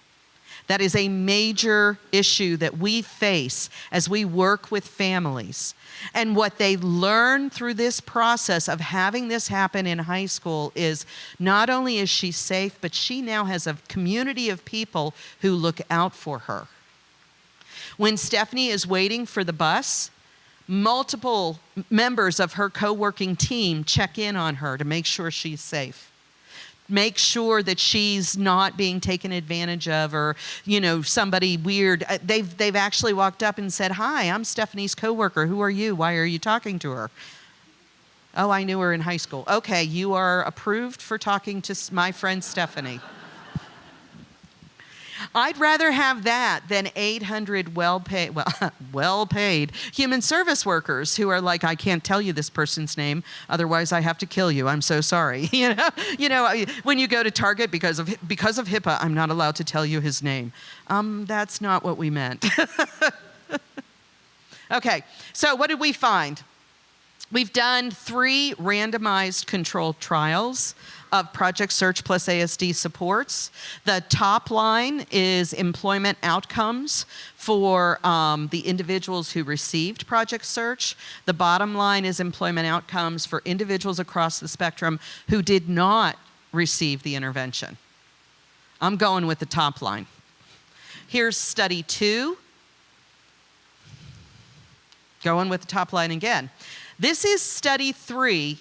That is a major issue that we face as we work with families. And what they learn through this process of having this happen in high school is not only is she safe, but she now has a community of people who look out for her. When Stephanie is waiting for the bus, multiple members of her co-working team check in on her to make sure she's safe. Make sure that she's not being taken advantage of or, somebody weird. They've actually walked up and said, hi, I'm Stephanie's coworker. Who are you? Why are you talking to her? Oh, I knew her in high school. Okay, you are approved for talking to my friend Stephanie. I'd rather have that than 800 well-paid human service workers who are like, I can't tell you this person's name, otherwise I have to kill you. I'm so sorry. When you go to Target because of HIPAA, I'm not allowed to tell you his name. That's not what we meant. Okay, so what did we find? We've done 3 randomized controlled trials of Project Search plus ASD supports. The top line is employment outcomes for the individuals who received Project Search. The bottom line is employment outcomes for individuals across the spectrum who did not receive the intervention. I'm going with the top line. Here's study 2. Going with the top line again. This is study 3,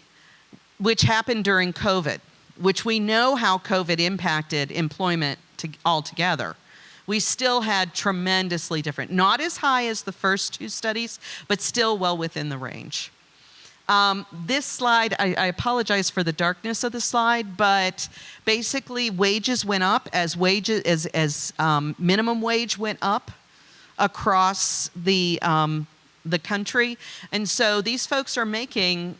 which happened during COVID, which we know how COVID impacted employment altogether. We still had tremendously different, not as high as the first 2 studies, but still well within the range. This slide, I apologize for the darkness of the slide, but basically wages went up as minimum wage went up across the country. And so these folks are making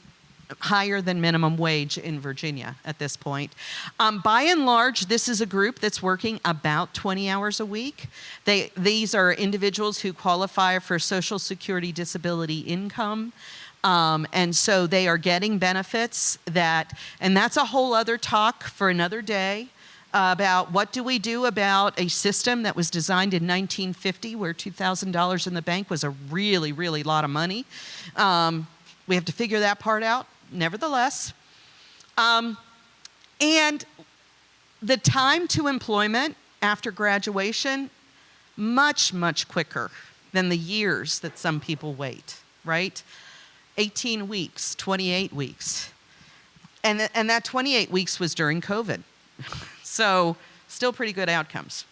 higher than minimum wage in Virginia at this point. By and large, this is a group that's working about 20 hours a week. These are individuals who qualify for Social Security disability income. And so they are getting benefits and that's a whole other talk for another day. About what do we do about a system that was designed in 1950 where $2,000 in the bank was a really, really lot of money. We have to figure that part out, nevertheless. And the time to employment after graduation, much, much quicker than the years that some people wait, right? 18 weeks, 28 weeks. And that 28 weeks was during COVID. So still pretty good outcomes.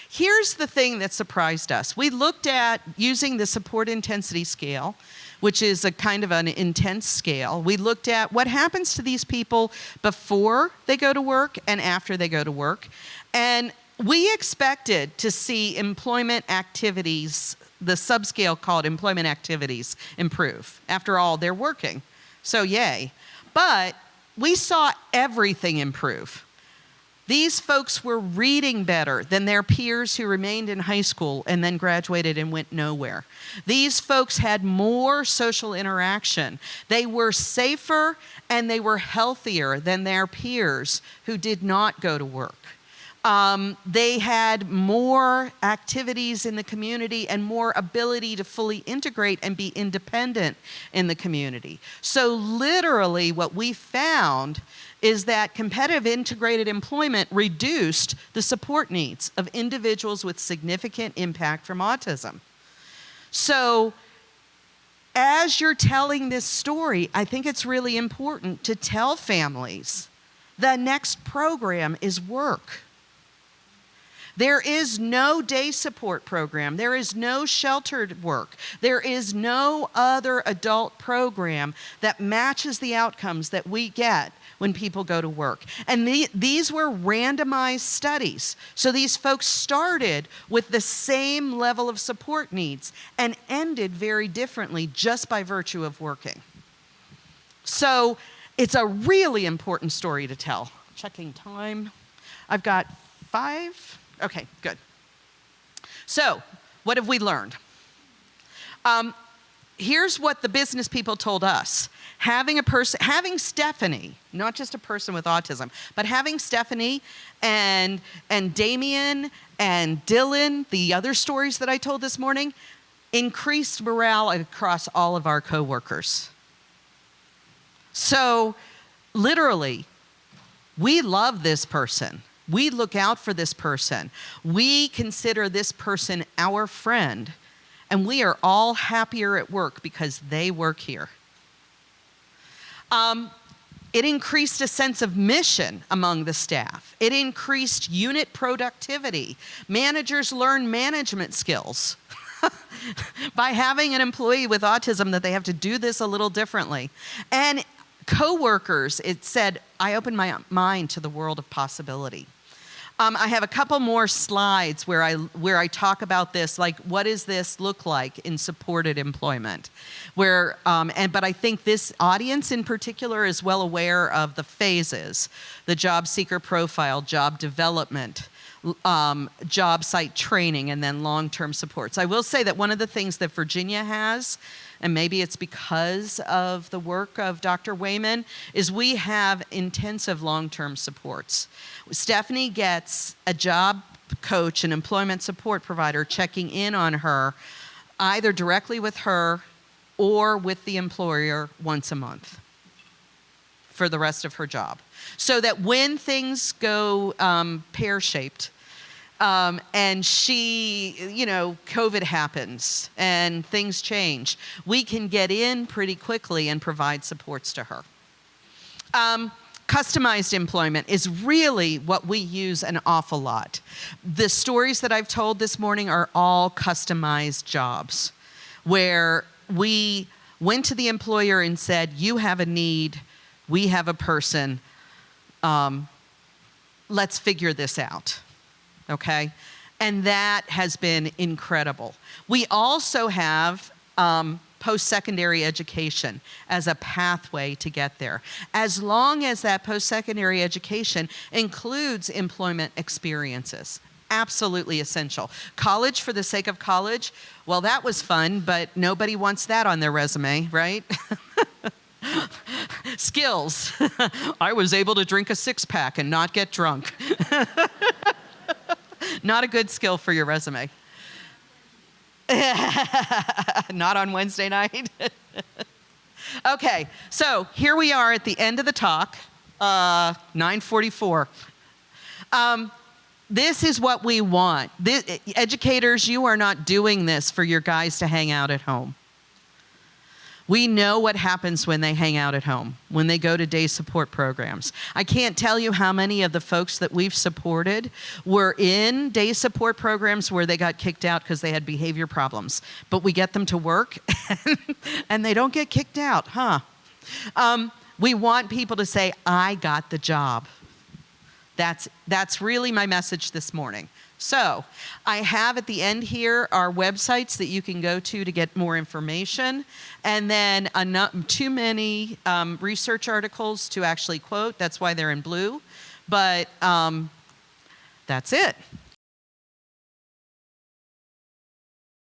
Here's the thing that surprised us. We looked at using the support intensity scale, which is a kind of an intense scale. We looked at what happens to these people before they go to work and after they go to work. And we expected to see employment activities, the subscale called employment activities, improve. After all, they're working, so yay. But we saw everything improve. These folks were reading better than their peers who remained in high school and then graduated and went nowhere. These folks had more social interaction. They were safer and they were healthier than their peers who did not go to work. They had more activities in the community and more ability to fully integrate and be independent in the community. So literally what we found is that competitive integrated employment reduced the support needs of individuals with significant impact from autism. So as you're telling this story, I think it's really important to tell families the next program is work. There is no day support program. There is no sheltered work. There is no other adult program that matches the outcomes that we get when people go to work. And these were randomized studies. So these folks started with the same level of support needs and ended very differently just by virtue of working. So it's a really important story to tell. Checking time. I've got 5. Okay, good. So what have we learned? Here's what the business people told us. Having Stephanie, not just a person with autism, but having Stephanie and Damien and Dylan, the other stories that I told this morning, increased morale across all of our coworkers. So literally, we love this person. We look out for this person. We consider this person our friend. And we are all happier at work because they work here. It increased a sense of mission among the staff. It increased unit productivity. Managers learn management skills by having an employee with autism that they have to do this a little differently. And coworkers, it said, I opened my mind to the world of possibility. I have a couple more slides where I talk about this, like what does this look like in supported employment, but I think this audience in particular is well aware of the phases: the job seeker profile, job development, job site training, and then long-term supports. I will say that one of the things that Virginia has, and maybe it's because of the work of Dr. Wayman, is we have intensive long-term supports. Stephanie gets a job coach, an employment support provider, checking in on her, either directly with her or with the employer once a month for the rest of her job. So that when things go pear-shaped, and she, COVID happens and things change, we can get in pretty quickly and provide supports to her. Customized employment is really what we use an awful lot. The stories that I've told this morning are all customized jobs where we went to the employer and said, you have a need, we have a person, let's figure this out, okay? And that has been incredible. We also have post-secondary education as a pathway to get there, as long as that post-secondary education includes employment experiences. Absolutely essential. College for the sake of college, well, that was fun, but nobody wants that on their resume, right? Skills. I was able to drink a six-pack and not get drunk. Not a good skill for your resume. Not on Wednesday night. Okay, so here we are at the end of the talk, 9:44. This is what we want. Educators, you are not doing this for your guys to hang out at home. We know what happens when they hang out at home, when they go to day support programs. I can't tell you how many of the folks that we've supported were in day support programs where they got kicked out because they had behavior problems. But we get them to work and they don't get kicked out, huh? We want people to say, I got the job. That's really my message this morning. So I have at the end here our websites that you can go to get more information, and then too many research articles to actually quote. That's why they're in blue. But that's it.